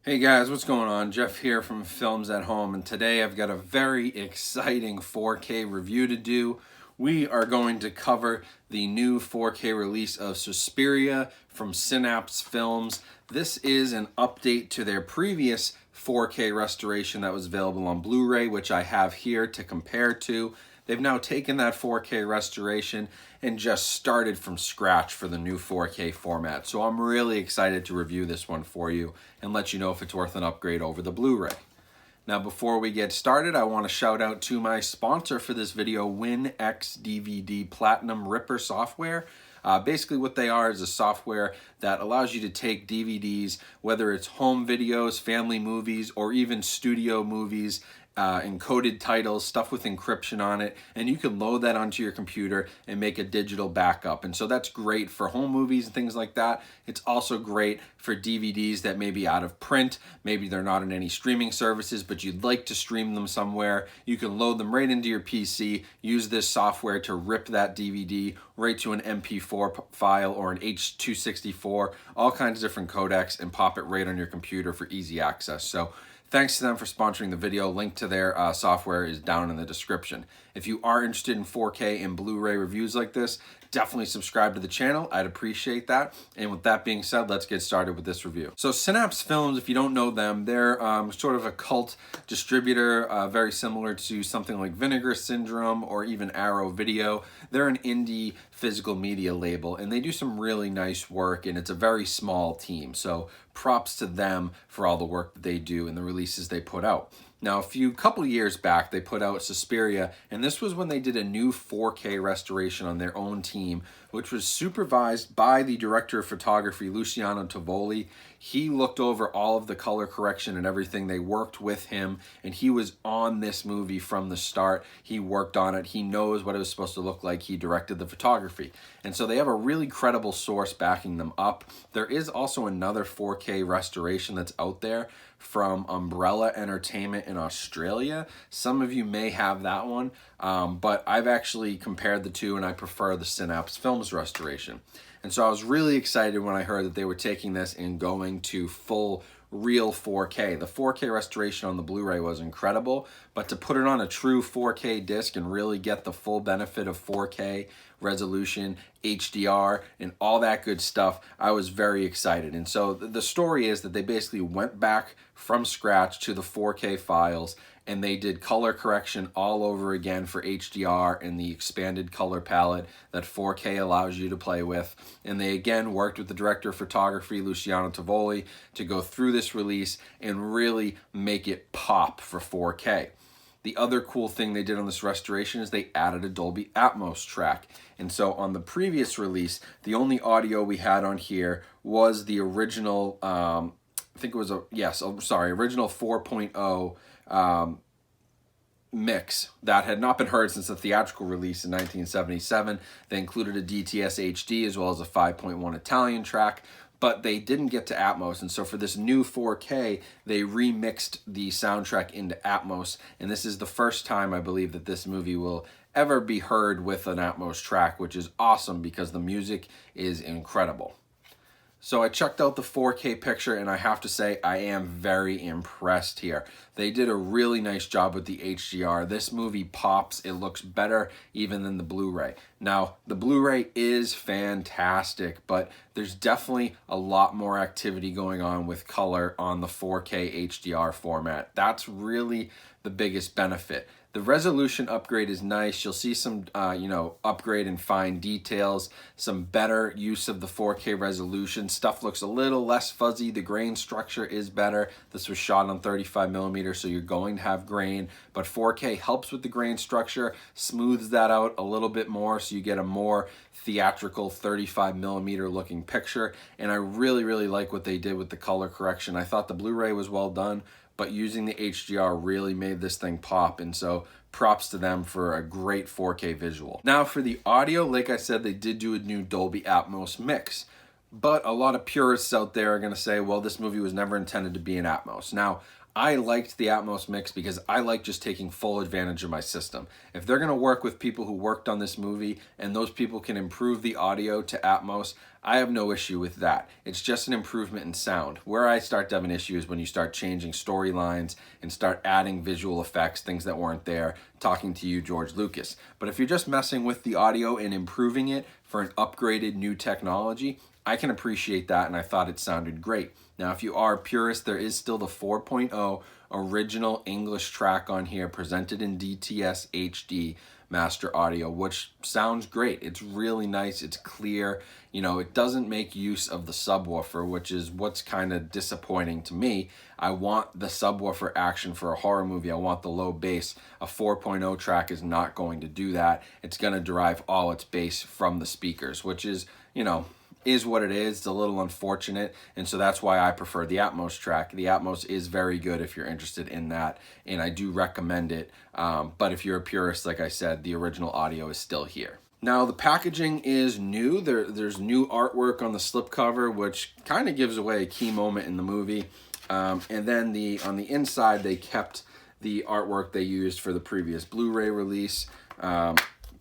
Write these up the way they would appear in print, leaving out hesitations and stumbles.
Hey guys, what's going on? Jeff here from Films at Home, and today I've got a very exciting 4K review to do. We are going to cover the new 4K release of Suspiria from Synapse Films. This is an update to their previous 4K restoration that was available on Blu-ray, which I have here to compare to. They've now taken that 4K restoration and just started from scratch for the new 4K format. So I'm really excited to review this one for you and let you know if it's worth an upgrade over the Blu-ray. Now before we get started, I want to shout out to my sponsor for this video, WinX DVD Platinum Ripper software. Basically what they are is a software that allows you to take DVDs, whether it's home videos, family movies, or even studio movies, encoded titles, stuff with encryption on it, and you can load that onto your computer and make a digital backup. And so that's great for home movies and things like that. It's also great for DVDs that may be out of print. Maybe they're not in any streaming services, but you'd like to stream them somewhere. You can load them right into your PC, use this software to rip that DVD right to an MP4 file or an H.264, all kinds of different codecs, and pop it right on your computer for easy access. So thanks to them for sponsoring the video. Link to their software is down in the description. If you are interested in 4K and Blu-ray reviews like this, definitely subscribe to the channel. I'd appreciate that. And with that being said, let's get started with this review. So Synapse Films, if you don't know them, they're sort of a cult distributor, very similar to something like Vinegar Syndrome or even Arrow Video. They're an indie physical media label, and they do some really nice work, and it's a very small team. So props to them for all the work that they do and the releases they put out. Now, a couple years back, they put out Suspiria, and this was when they did a new 4K restoration on their own team, which was supervised by the director of photography, Luciano Tovoli. He looked over all of the color correction and everything. They worked with him, and he was on this movie from the start. He worked on it. He knows what it was supposed to look like. He directed the photography. And so they have a really credible source backing them up. There is also another 4K restoration that's out there from Umbrella Entertainment in Australia. Some of you may have that one, but I've actually compared the two, and I prefer the Synapse Films restoration. And so I was really excited when I heard that they were taking this and going to full real 4K. The 4K restoration on the Blu-ray was incredible, but to put it on a true 4K disc and really get the full benefit of 4K resolution, HDR, and all that good stuff, I was very excited. And so the story is that they basically went back from scratch to the 4K files, and they did color correction all over again for HDR and the expanded color palette that 4K allows you to play with. And they again worked with the director of photography, Luciano Tovoli, to go through this release and really make it pop for 4K. The other cool thing they did on this restoration is they added a Dolby Atmos track. And so on the previous release, the only audio we had on here was the original, I think it was original 4.0 mix that had not been heard since the theatrical release in 1977. They included a Dts Hd as well as a 5.1 Italian track, but they didn't get to Atmos. And so for this new 4K, they remixed the soundtrack into Atmos. And this is the first time, I believe, that this movie will ever be heard with an Atmos track, which is awesome because the music is incredible. So I checked out the 4K picture, and I have to say I am very impressed here. They did a really nice job with the HDR. This movie pops. It looks better even than the Blu-ray. Now, the Blu-ray is fantastic, but there's definitely a lot more activity going on with color on the 4K HDR format. That's really the biggest benefit. The resolution upgrade is nice. You'll see some, upgrade in fine details, some better use of the 4K resolution. Stuff looks a little less fuzzy. The grain structure is better. This was shot on 35 millimeters, so you're going to have grain, but 4K helps with the grain structure, smooths that out a little bit more, so you get a more theatrical 35 millimeter looking picture. And I really, really like what they did with the color correction. I thought the Blu-ray was well done, but using the HDR really made this thing pop, and so props to them for a great 4K visual. Now for the audio, like I said, they did do a new Dolby Atmos mix, but a lot of purists out there are going to say, well, this movie was never intended to be in Atmos. Now, I liked the Atmos mix because I like just taking full advantage of my system. If they're going to work with people who worked on this movie and those people can improve the audio to Atmos, I have no issue with that. It's just an improvement in sound. Where I start to have an issue is when you start changing storylines and start adding visual effects, things that weren't there, talking to you, George Lucas. But if you're just messing with the audio and improving it for an upgraded new technology, I can appreciate that, and I thought it sounded great. Now, if you are a purist, there is still the 4.0 original English track on here, presented in Dts Hd Master audio, which sounds great. It's really nice. It's clear. You know, it doesn't make use of the subwoofer, which is what's kind of disappointing to me. I want the subwoofer action for a horror movie. I want the low bass. A 4.0 track is not going to do that. It's going to derive all its bass from the speakers, which is, you know, is what it is. It's a little unfortunate, and so that's why I prefer the Atmos track. The Atmos is very good if you're interested in that, and I do recommend it. But if you're a purist, like I said, the original audio is still here. Now, the packaging is new. There's new artwork on the slipcover, which kind of gives away a key moment in the movie. And then on the inside, they kept the artwork they used for the previous Blu-ray release.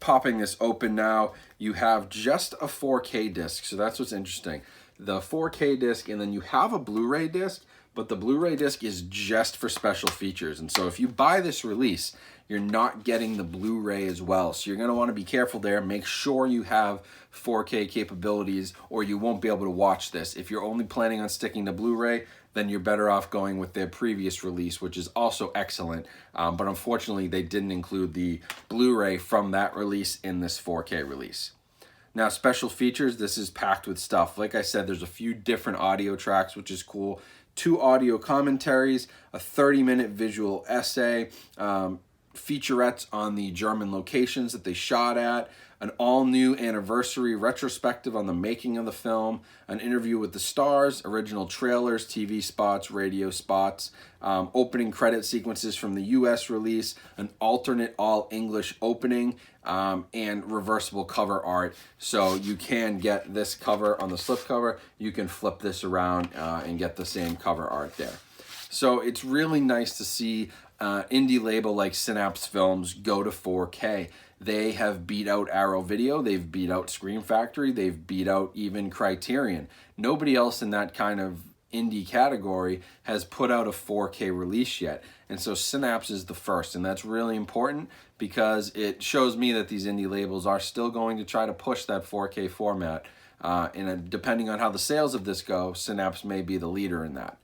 Popping this open now, you have just a 4K disc, so that's what's interesting. The 4K disc, and then you have a Blu-ray disc, but the Blu-ray disc is just for special features. And so if you buy this release, you're not getting the Blu-ray as well. So you're going to want to be careful there. Make sure you have 4K capabilities or you won't be able to watch this. If you're only planning on sticking to Blu-ray, then you're better off going with their previous release, which is also excellent. But unfortunately, they didn't include the Blu-ray from that release in this 4K release. Now, special features, this is packed with stuff. Like I said, there's a few different audio tracks, which is cool. 2 audio commentaries, a 30-minute visual essay, featurettes on the German locations that they shot at, an all-new anniversary retrospective on the making of the film, an interview with the stars, original trailers, TV spots, radio spots, opening credit sequences from the US release, an alternate all-English opening, and reversible cover art. So you can get this cover on the slipcover. You can flip this around and get the same cover art there. So it's really nice to see indie label like Synapse Films go to 4K. They have beat out Arrow Video, they've beat out Scream Factory, they've beat out even Criterion. Nobody else in that kind of indie category has put out a 4K release yet. And so Synapse is the first, and that's really important because it shows me that these indie labels are still going to try to push that 4K format. And depending on how the sales of this go, Synapse may be the leader in that.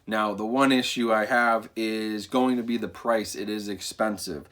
Now, the one issue I have is going to be the price. It is expensive.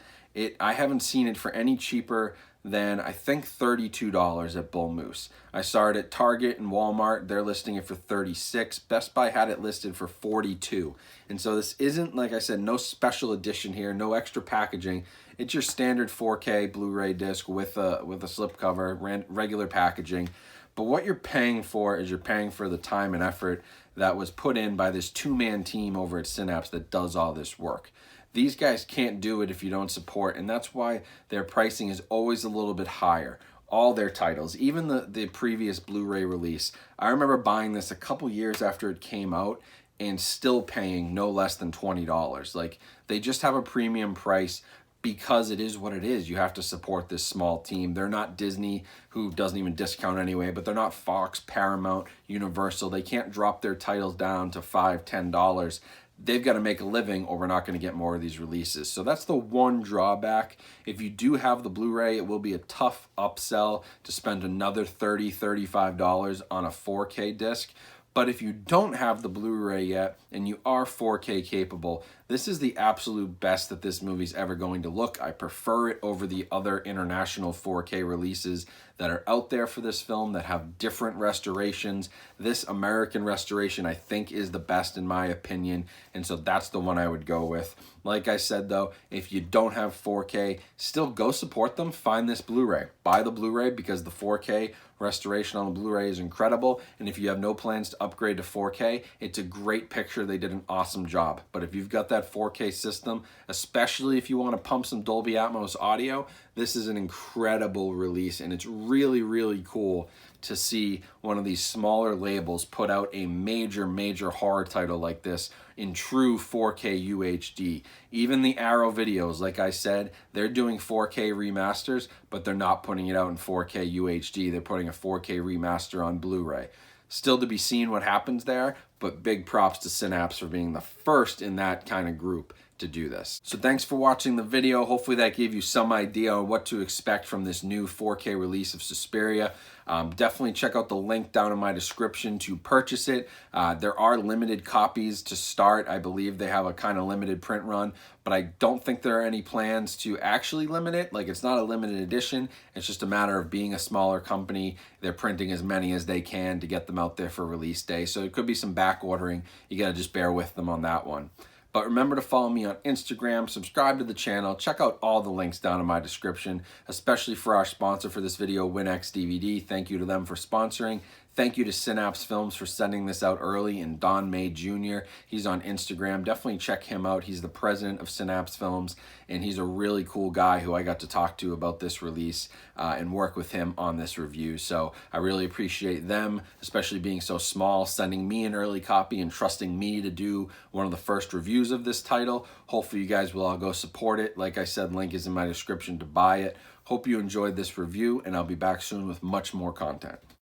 I haven't seen it for any cheaper than, I think, $32 at Bull Moose. I saw it at Target and Walmart. They're listing it for $36. Best Buy had it listed for $42. And so this isn't, like I said, no special edition here, no extra packaging. It's your standard 4K Blu-ray disc with a slipcover, regular packaging. But what you're paying for is you're paying for the time and effort that was put in by this 2-man team over at Synapse that does all this work. These guys can't do it if you don't support, and that's why their pricing is always a little bit higher. All their titles, even the previous Blu-ray release. I remember buying this a couple years after it came out and still paying no less than $20. Like, they just have a premium price because it is what it is. You have to support this small team. They're not Disney, who doesn't even discount anyway, but they're not Fox, Paramount, Universal. They can't drop their titles down to $5, $10. They've got to make a living or we're not going to get more of these releases. So that's the one drawback. If you do have the Blu-ray, it will be a tough upsell to spend another $30, $35 on a 4K disc. But if you don't have the Blu-ray yet and you are 4K capable, this is the absolute best that this movie's ever going to look. I prefer it over the other international 4K releases that are out there for this film that have different restorations. This American restoration, I think, is the best in my opinion, and so that's the one I would go with. Like I said, though, if you don't have 4K, still go support them. Find this Blu-ray. Buy the Blu-ray because the 4K restoration on the Blu-ray is incredible, and if you have no plans to upgrade to 4K, it's a great picture. They did an awesome job. But if you've got that 4K system, especially if you want to pump some Dolby Atmos audio, this is an incredible release, and it's really, really cool to see one of these smaller labels put out a major horror title like this in true 4K UHD. Even the Arrow videos, like I said, they're doing 4K remasters, but they're not putting it out in 4K UHD. They're putting a 4K remaster on Blu-ray. Still to be seen what happens there, but big props to Synapse for being the first in that kind of group to do this. So thanks for watching the video. Hopefully that gave you some idea on what to expect from this new 4K release of Suspiria. Definitely check out the link down in my description to purchase it. There are limited copies to start. I believe they have a kind of limited print run, but I don't think there are any plans to actually limit it. Like, it's not a limited edition. It's just a matter of being a smaller company. They're printing as many as they can to get them out there for release day. So it could be some back ordering. You got to just bear with them on that one. But remember to follow me on Instagram, subscribe to the channel, check out all the links down in my description, especially for our sponsor for this video, WinX DVD. Thank you to them for sponsoring. Thank you to Synapse Films for sending this out early, and Don May Jr. He's on Instagram. Definitely check him out. He's the president of Synapse Films, and he's a really cool guy who I got to talk to about this release and work with him on this review. So I really appreciate them, especially being so small, sending me an early copy and trusting me to do one of the first reviews of this title. Hopefully you guys will all go support it. Like I said, link is in my description to buy it. Hope you enjoyed this review, and I'll be back soon with much more content.